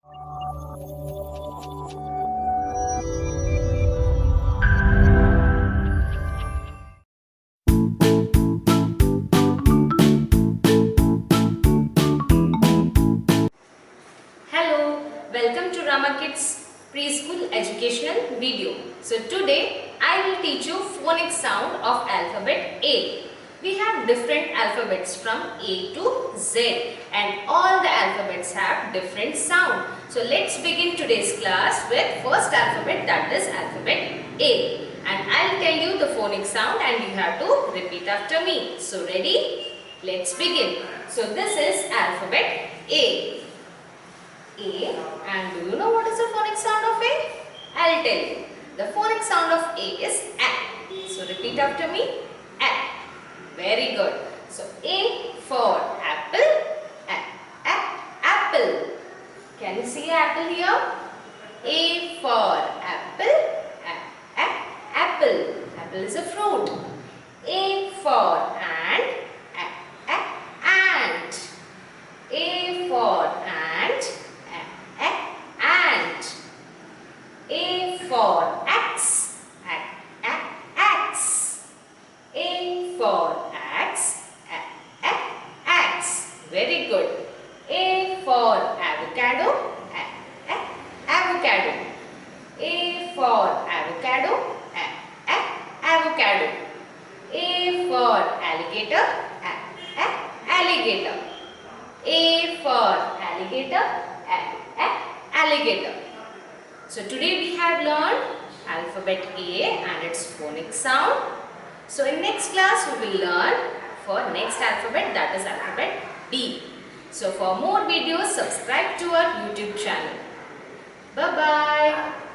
Hello, welcome to RamaKidz preschool educational video. So today I will teach you phonics sound of alphabet A. We have different alphabets from A to Z and all the alphabets have different sound. So let's begin today's class with first alphabet, that is alphabet A. And I'll tell you the phonics sound and you have to repeat after me. So ready? Let's begin. So this is alphabet A. A, and do you know what is the phonic sound of A? I'll tell you. The phonic sound of A is A. So repeat after me. A. Very good. So A for apple. Apple. Can you see apple here? A for apple. Apple. Apple is a fruit. A for ant. Ant. A for ant. Ant. A for axe. Axe. A for axe. Axe. Very good. A for avocado. Avocado. A for avocado. Avocado. A for alligator. Alligator. A for alligator. Alligator. So today we have learned alphabet A and its phonic sound. So in next class we will learn for next alphabet, that is alphabet B. So for more videos, subscribe to our YouTube channel. Bye bye.